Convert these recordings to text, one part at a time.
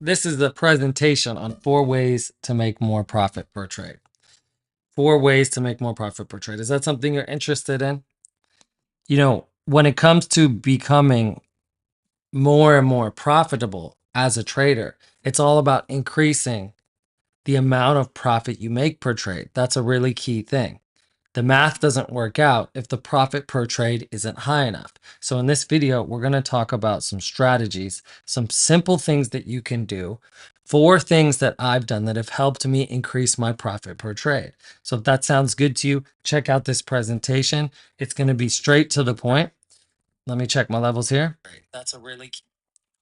this is the presentation on 4 ways to make more profit per trade. 4 ways to make more profit per trade. Is that something you're interested in? You know, when it comes to becoming more and more profitable as a trader, it's all about increasing the amount of profit you make per trade. That's a really key thing. The math doesn't work out if the profit per trade isn't high enough. So in this video, we're going to talk about some strategies, some simple things that you can do, 4 things that I've done that have helped me increase my profit per trade. So if that sounds good to you, check out this presentation. It's going to be straight to the point. Let me check my levels here. That's a really key.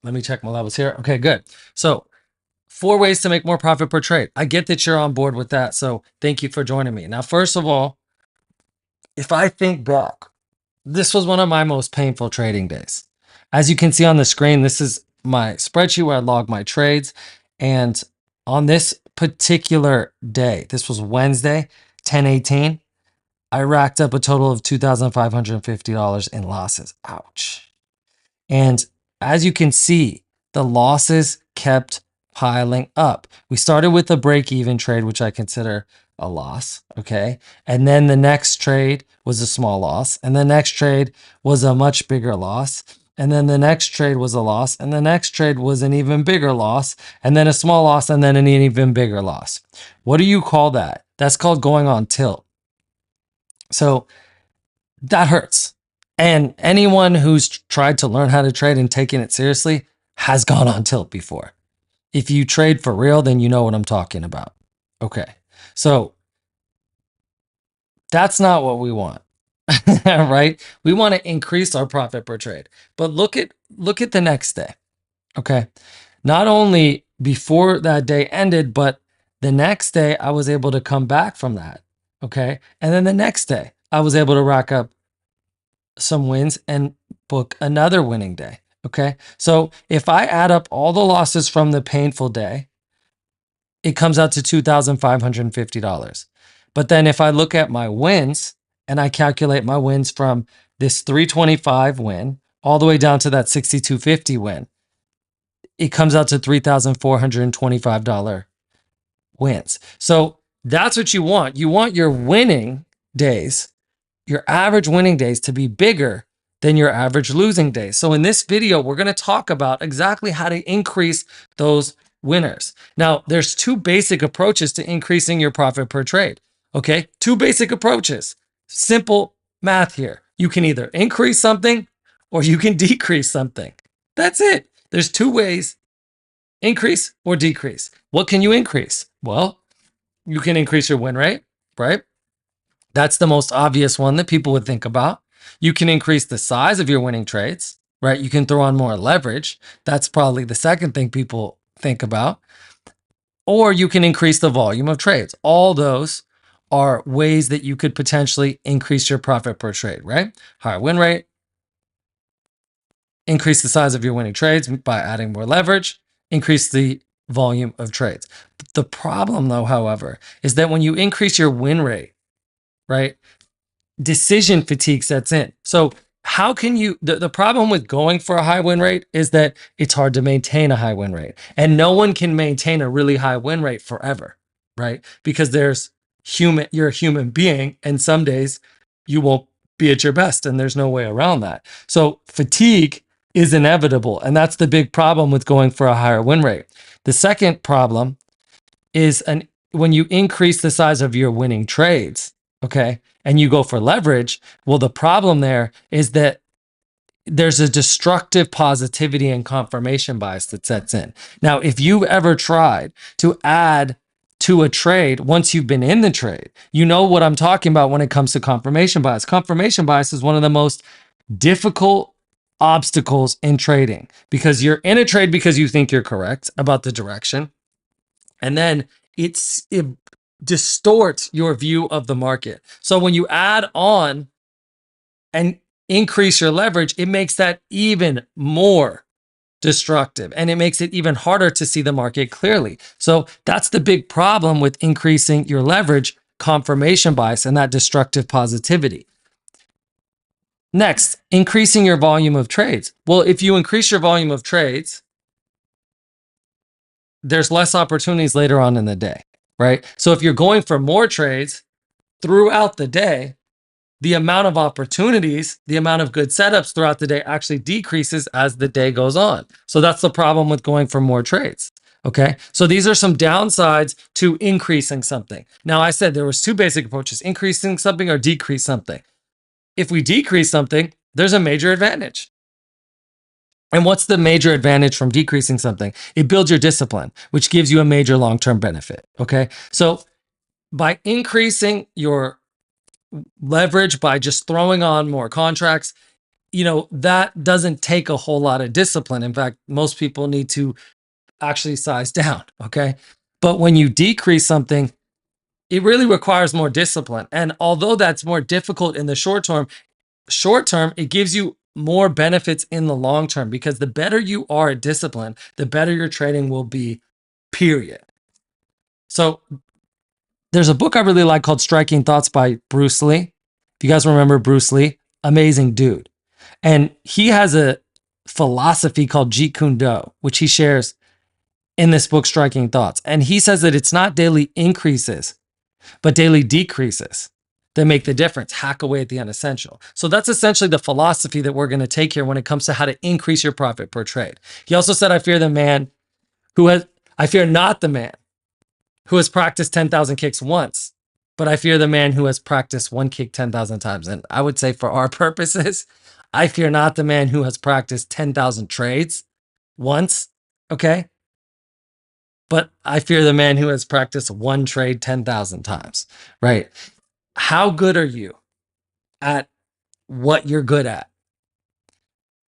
Let me check my levels here. Okay, good. So 4 ways to make more profit per trade. I get that you're on board with that. So thank you for joining me. Now, first of all, if I think back, this was one of my most painful trading days. As you can see on the screen, this is my spreadsheet where I log my trades. And on this particular day, this was Wednesday, 10/18, I racked up a total of $2,550 in losses. Ouch. And as you can see, the losses kept piling up. We started with a break-even trade, which I consider a loss, okay? And then the next trade was a small loss, and the next trade was a much bigger loss, and then the next trade was a loss, and the next trade was an even bigger loss, and then a small loss, and then an even bigger loss. What do you call that? That's called going on tilt. So that hurts. And anyone who's tried to learn how to trade and taken it seriously has gone on tilt before. If you trade for real, then you know what I'm talking about. Okay. So that's not what we want. Right? We want to increase our profit per trade. But look at the next day. Okay. Not only before that day ended, but the next day I was able to come back from that. Okay. And then the next day I was able to rack up some wins and book another winning day. Okay. So if I add up all the losses from the painful day, it comes out to $2,550. But then if I look at my wins and I calculate my wins from this 325 win all the way down to that 6250 win, it comes out to $3,425 wins. So that's what you want. You want your winning days, your average winning days, to be bigger than your average losing days. So in this video, we're going to talk about exactly how to increase those winners. Now, there's 2 basic approaches to increasing your profit per trade. Okay, 2 basic approaches. Simple math here. You can either increase something or you can decrease something. That's it. There's 2 ways: increase or decrease. What can you increase? Well, you can increase your win rate, right? That's the most obvious one that people would think about. You can increase the size of your winning trades, right? You can throw on more leverage. That's probably the second thing people think about. Or you can increase the volume of trades. All those are ways that you could potentially increase your profit per trade, right? Higher win rate, increase the size of your winning trades by adding more leverage, increase the volume of trades. The problem, though, however, is that when you increase your win rate, right, decision fatigue sets in. So how can you, the problem with going for a high win rate is that it's hard to maintain a high win rate, and no one can maintain a really high win rate forever, right? Because you're a human being, and some days you won't be at your best, and there's no way around that. So fatigue is inevitable, and that's the big problem with going for a higher win rate. The second problem is when you increase the size of your winning trades, okay, and you go for leverage, well, the problem there is that there's a destructive positivity and confirmation bias that sets in. Now, if you've ever tried to add to a trade once you've been in the trade, you know what I'm talking about when it comes to confirmation bias. Confirmation bias is one of the most difficult obstacles in trading, because you're in a trade because you think you're correct about the direction, and then it distorts your view of the market. So when you add on and increase your leverage, it makes that even more destructive, and it makes it even harder to see the market clearly. So that's the big problem with increasing your leverage: confirmation bias and that destructive positivity. Next, increasing your volume of trades. Well, if you increase your volume of trades, there's less opportunities later on in the day, right? So if you're going for more trades throughout the day, the amount of opportunities, the amount of good setups throughout the day actually decreases as the day goes on. So that's the problem with going for more trades. Okay. So these are some downsides to increasing something. Now I said there was two basic approaches, increasing something or decrease something. If we decrease something, there's a major advantage. And what's the major advantage from decreasing something? It builds your discipline, which gives you a major long-term benefit. Okay. So by increasing your leverage, by just throwing on more contracts, that doesn't take a whole lot of discipline. In fact, most people need to actually size down. Okay. But when you decrease something, it really requires more discipline. And although that's more difficult in the short term, it gives you more benefits in the long term, because the better you are at discipline, the better your trading will be, period. So there's a book I really like called Striking Thoughts by Bruce Lee. If you guys remember Bruce Lee, amazing dude. And he has a philosophy called Jeet Kune Do, which he shares in this book, Striking Thoughts. And he says that it's not daily increases, but daily decreases that make the difference. Hack away at the unessential. So that's essentially the philosophy that we're going to take here when it comes to how to increase your profit per trade. He also said, I fear not the man who has practiced 10,000 kicks once, but I fear the man who has practiced one kick 10,000 times. And I would say for our purposes, I fear not the man who has practiced 10,000 trades once, okay? But I fear the man who has practiced one trade 10,000 times, right? How good are you at what you're good at?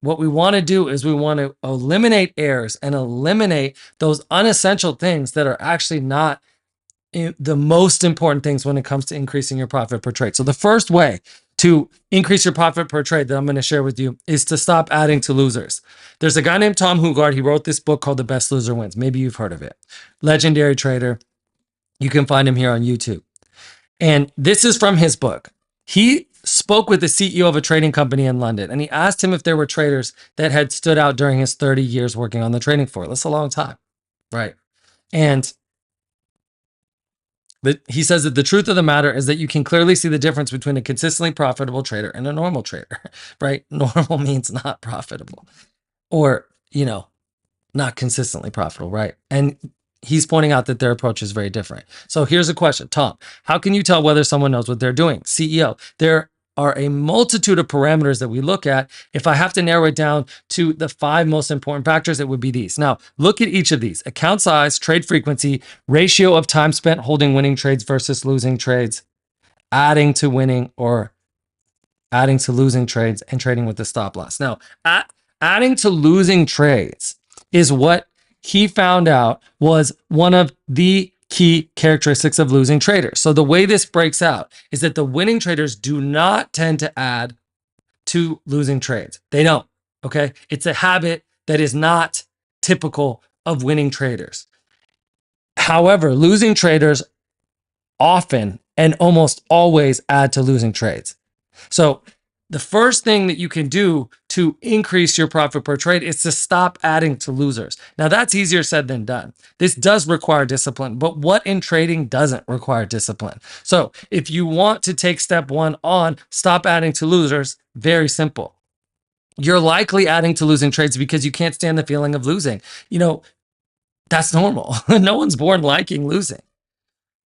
What we want to do is we want to eliminate errors and eliminate those unessential things that are actually not the most important things when it comes to increasing your profit per trade. So the first way to increase your profit per trade that I'm going to share with you is to stop adding to losers. There's a guy named Tom Hugard. He wrote this book called The Best Loser Wins. Maybe you've heard of it. Legendary trader. You can find him here on YouTube. And this is from his book. He spoke with the CEO of a trading company in London, and he asked him if there were traders that had stood out during his 30 years working on the trading floor. That's a long time, right? And he says that the truth of the matter is that you can clearly see the difference between a consistently profitable trader and a normal trader, right? Normal means not profitable, or, not consistently profitable, right? And he's pointing out that their approach is very different. So here's a question, Tom, how can you tell whether someone knows what they're doing? CEO, there are a multitude of parameters that we look at. If I have to narrow it down to the 5 most important factors, it would be these. Now, look at each of these: account size, trade frequency, ratio of time spent holding winning trades versus losing trades, adding to winning or adding to losing trades, and trading with the stop loss. Now, adding to losing trades is what he found out was one of the key characteristics of losing traders. So the way this breaks out is that the winning traders do not tend to add to losing trades. They don't, okay? It's a habit that is not typical of winning traders. However, losing traders often and almost always add to losing trades. So the first thing that you can do to increase your profit per trade is to stop adding to losers. Now, that's easier said than done. This does require discipline, but what in trading doesn't require discipline? So if you want to take step 1 on stop adding to losers, very simple. You're likely adding to losing trades because you can't stand the feeling of losing. That's normal. No one's born liking losing.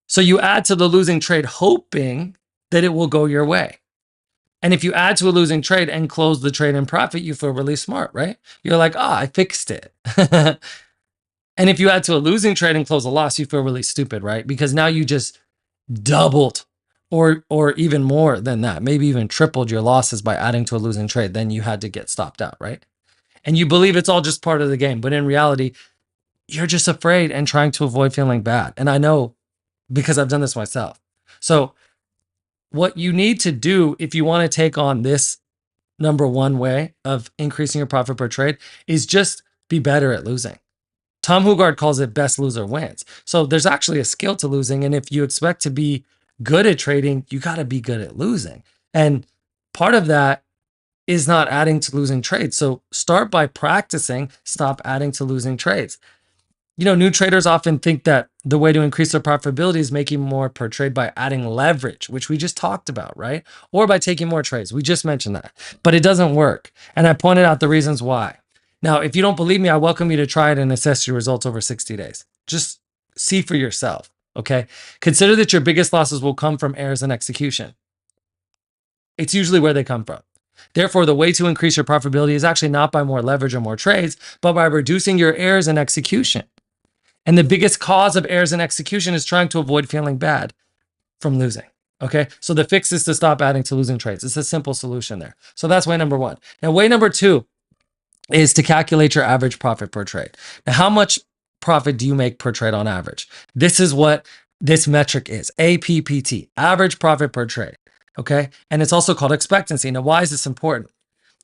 So you add to the losing trade hoping that it will go your way. And if you add to a losing trade and close the trade in profit, you feel really smart, right? You're like, I fixed it. And if you add to a losing trade and close a loss, you feel really stupid, right? Because now you just doubled or even more than that, maybe even tripled your losses by adding to a losing trade. Then you had to get stopped out, right? And you believe it's all just part of the game. But in reality, you're just afraid and trying to avoid feeling bad. And I know because I've done this myself. So what you need to do if you want to take on this number 1 way of increasing your profit per trade is just be better at losing. Tom Hugard calls it best loser wins. So there's actually a skill to losing. And if you expect to be good at trading, you got to be good at losing. And part of that is not adding to losing trades. So start by practicing, stop adding to losing trades. New traders often think that the way to increase their profitability is making more per trade by adding leverage, which we just talked about, right? Or by taking more trades. We just mentioned that, but it doesn't work. And I pointed out the reasons why. Now, if you don't believe me, I welcome you to try it and assess your results over 60 days. Just see for yourself, okay? Consider that your biggest losses will come from errors in execution. It's usually where they come from. Therefore, the way to increase your profitability is actually not by more leverage or more trades, but by reducing your errors in execution. And the biggest cause of errors in execution is trying to avoid feeling bad from losing. Okay. So the fix is to stop adding to losing trades. It's a simple solution there. So that's way number one. Now, way number two is to calculate your average profit per trade. Now, how much profit do you make per trade on average? This is what this metric is, APPT, average profit per trade. Okay. And it's also called expectancy. Now, why is this important?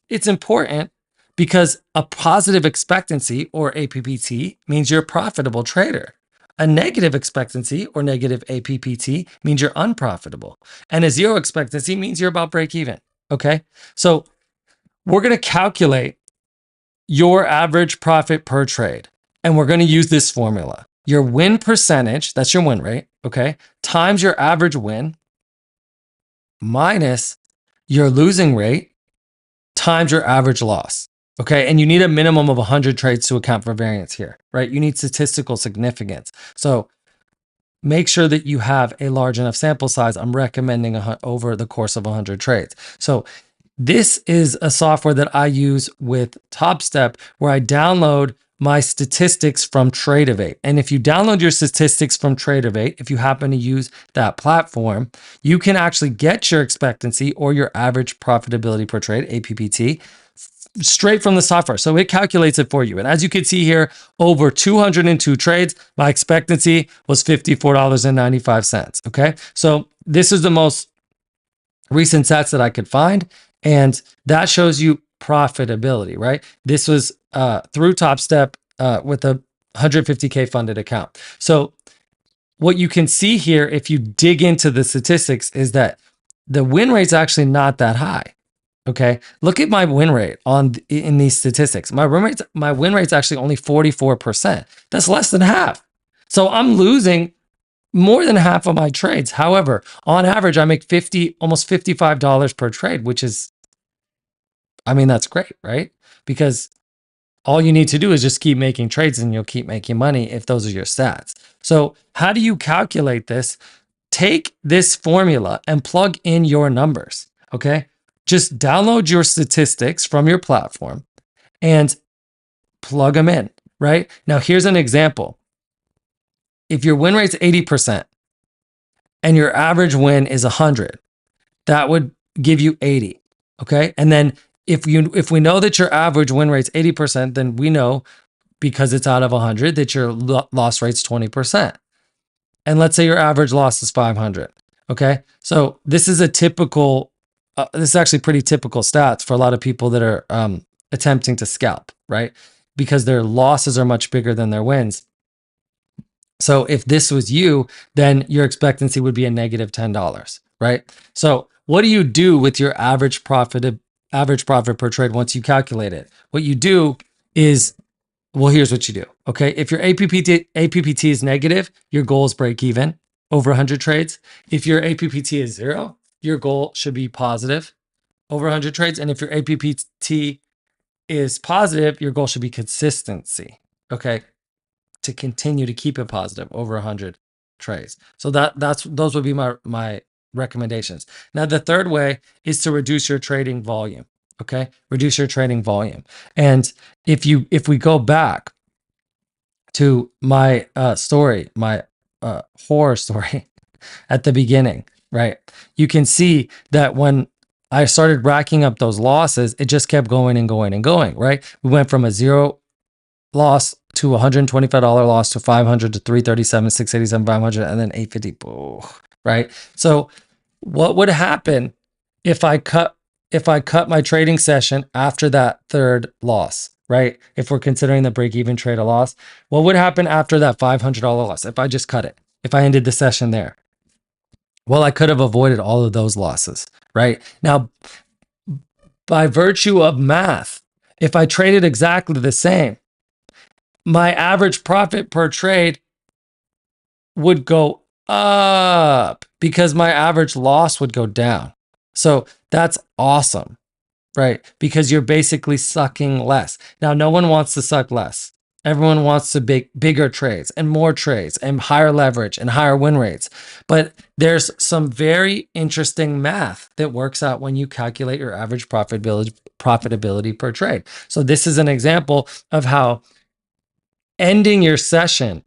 It's important because a positive expectancy, or APPT, means you're a profitable trader. A negative expectancy, or negative APPT, means you're unprofitable. And a zero expectancy means you're about break even. Okay. So we're going to calculate your average profit per trade. And we're going to use this formula. Your win percentage, that's your win rate, okay, times your average win minus your losing rate times your average loss. Okay. And you need a minimum of 100 trades to account for variance here, right? You need statistical significance. So make sure that you have a large enough sample size. I'm recommending over the course of 100 trades. So this is a software that I use with TopStep, where I download my statistics from Tradovate. And if you download your statistics from Tradovate, if you happen to use that platform, you can actually get your expectancy, or your average profitability per trade, APPT, straight from the software. So it calculates it for you. And as you can see here, over 202 trades, my expectancy was $54.95. Okay. So this is the most recent stats that I could find. And that shows you profitability, right? This was through TopStep with a 150K funded account. So what you can see here, if you dig into the statistics, is that the win rate's actually not that high. Okay, look at my win rate in these statistics. My win rate's actually only 44%. That's less than half. So I'm losing more than half of my trades. However, on average, I make almost $55 per trade, which is, that's great, right? Because all you need to do is just keep making trades and you'll keep making money if those are your stats. So how do you calculate this? Take this formula and plug in your numbers, okay? Just download your statistics from your platform and plug them in, right? Now, here's an example. If your win rate's 80% and your average win is 100, that would give you 80, okay? And then if we know that your average win rate's 80%, then we know, because it's out of 100, that your loss rate's 20%. And let's say your average loss is 500, okay? So this is a typical, this is actually pretty typical stats for a lot of people that are attempting to scalp, right? Because their losses are much bigger than their wins. So if this was you, then your expectancy would be a negative $10, right? So what do you do with your average profit per trade once you calculate it? What you do is, well, here's what you do. Okay. If your APPT is negative, your goal is break even over 100 trades. If your APPT is 0, your goal should be positive over 100 trades. And if your APPT is positive, your goal should be consistency. Okay. To continue to keep it positive over 100 trades. So those would be my recommendations. Now, the third way is to reduce your trading volume. Okay. Reduce your trading volume. And if we go back to my story, my horror story at the beginning, right? You can see that when I started racking up those losses, it just kept going and going and going, right? We went from a 0 loss to $125 loss to 500 to 337, 687, 500, and then 850, right? So what would happen if I cut my trading session after that third loss, right? If we're considering the break-even trade a loss, what would happen after that $500 loss if I just cut it? If I ended the session there? Well, I could have avoided all of those losses, right? Now, by virtue of math, if I traded exactly the same, my average profit per trade would go up because my average loss would go down. So that's awesome, right? Because you're basically sucking less. Now, no one wants to suck less. Everyone wants to make bigger trades and higher leverage and higher win rates. But there's some very interesting math that works out when you calculate your average profitability per trade. So this is an example of how ending your session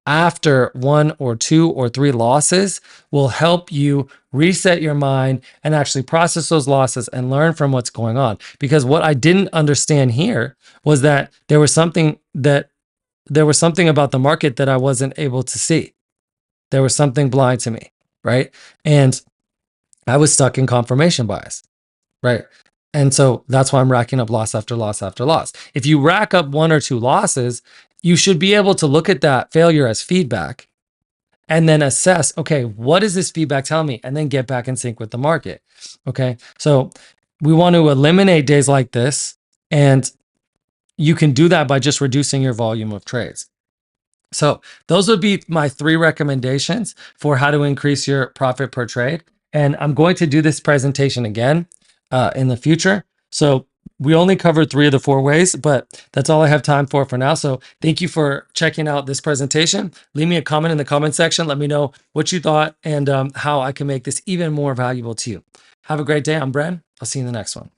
after 1 or 2 or 3 losses will help you reset your mind and actually process those losses and learn from what's going on. Because what I didn't understand here was that there was something about the market that I wasn't able to see. There was something blind to me, right? And I was stuck in confirmation bias, right? And so that's why I'm racking up loss after loss after loss. If you rack up 1 or 2 losses, you should be able to look at that failure as feedback and then assess, okay, what is this feedback telling me? And then get back in sync with the market. Okay. So we want to eliminate days like this. And you can do that by just reducing your volume of trades. So those would be my 3 recommendations for how to increase your profit per trade. And I'm going to do this presentation again in the future. So we only covered 3 of the 4 ways, but that's all I have time for now. So thank you for checking out this presentation. Leave me a comment in the comment section. Let me know what you thought and how I can make this even more valuable to you. Have a great day. I'm Bren. I'll see you in the next one.